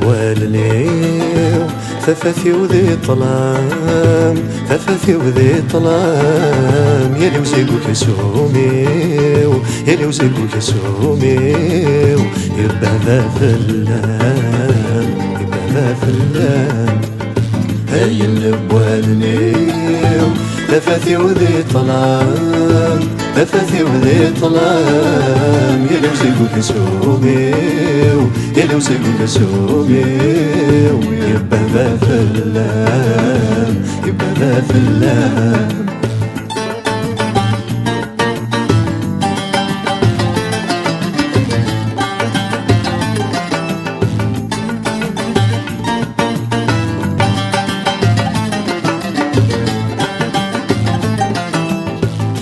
والنيو ثفثي وذي طلام، ثفثي وذي طلام، يلي وزيقو كسوميو، يلي وزيقو كسوميو، يبا ذا فلام، يبا ذا فلام. هاي النيو ثفثي وذي طلام، ثفثي وذي طلام، يلي وزيقو كسوميو، يلي وزيقو كسوميو، يبا ذا فلام، يبا ذا فلام.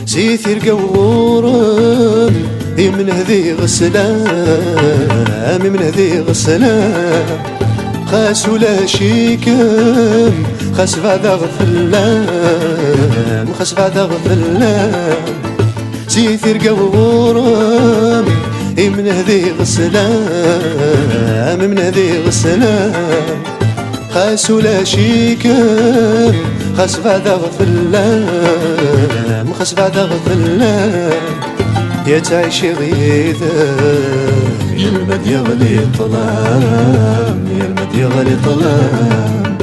زيثير قورم من هذي غسلام، من هذي غسلام، خاس ولا شيكم، خاس بعد غفلام، خاس بعد غفلام. زيثير قورم من هذي غسلام، من هذي غسلام، خاس ولا شيكم، خاس بعد غفلام، خاس بعد غفلام. يا تعيش غيثا يا المد يغلي طلام، يا المد يغلي طلام.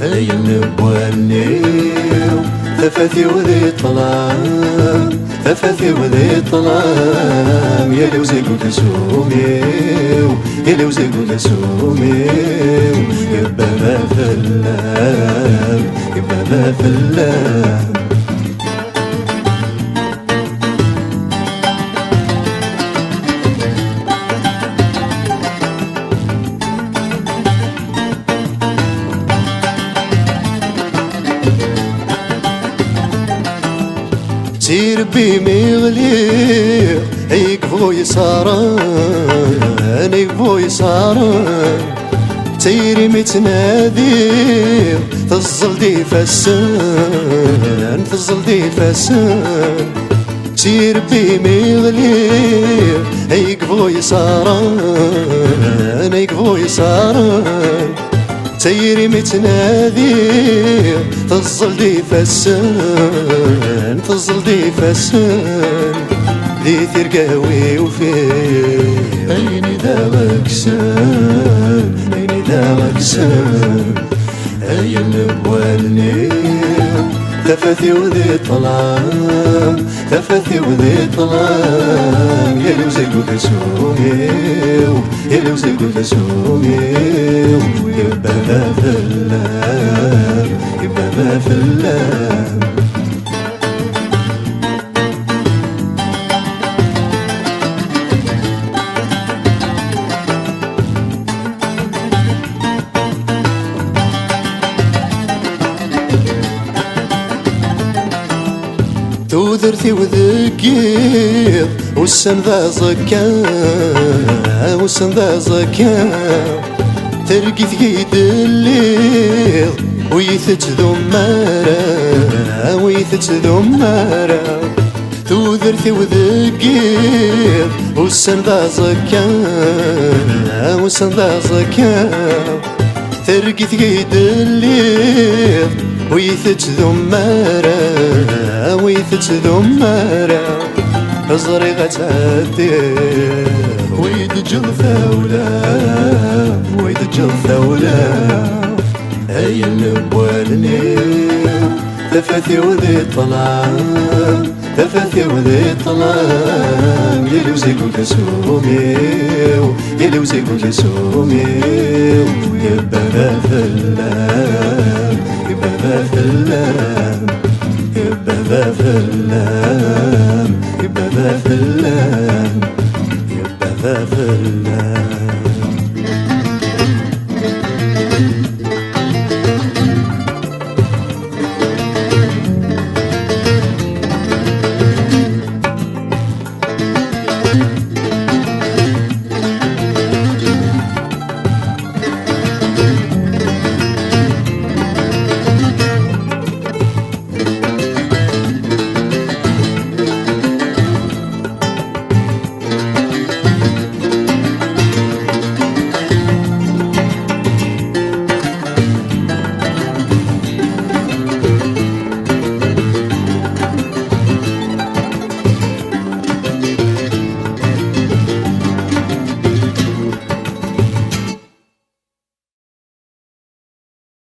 هيا النبوانيو ثفثي وذي طلام، ثفثي وذي طلام، يلي وزيقو كسوميو، يلي وزيقو كسوميو، يبا ذا فلام، يبا ذا فلام. سير بي مغليق يقفو يساران، يقفو يساران، سيري متناديق تظل دي فسان، تظل دي فسان. سير بي مغليق يقفو يساران، يقفو يساران، سيري متناديق تظل دي فسان، تظل دي فسان. ذي ثرقاوي وفين عيني ذا غكسان، عيني ذا غكسان. هيا النبوانيو ثفثي وذي طلام، ثفثي وذي طلام، يلي وزيقو كسوميو، يلي وزيقو كسوميو، يبا ذا فلام، يبا ذا فلام. توذرتي وذكير والسن ذا زكام، والسن ذا زكام، ترقي ثقيد الليل ويثج ذمارة، ويثج ذمارة. توذرتي وذكير والسن ذا زكام، والسن ذا زكام، ترقي ثقيد الليل ويثج ذمارة، ويثج ذمارة. عزري غتعدي ويدجل ثولة، ويدجل ثولة. هيا النبوانيو ثفثي وذي طلام، ثفثي وذي طلام، يلي وزيقو كسوميو، يلي وزي كلسومي يبا فلان يبا فلان يبا فلان يبا فلان يبا فلان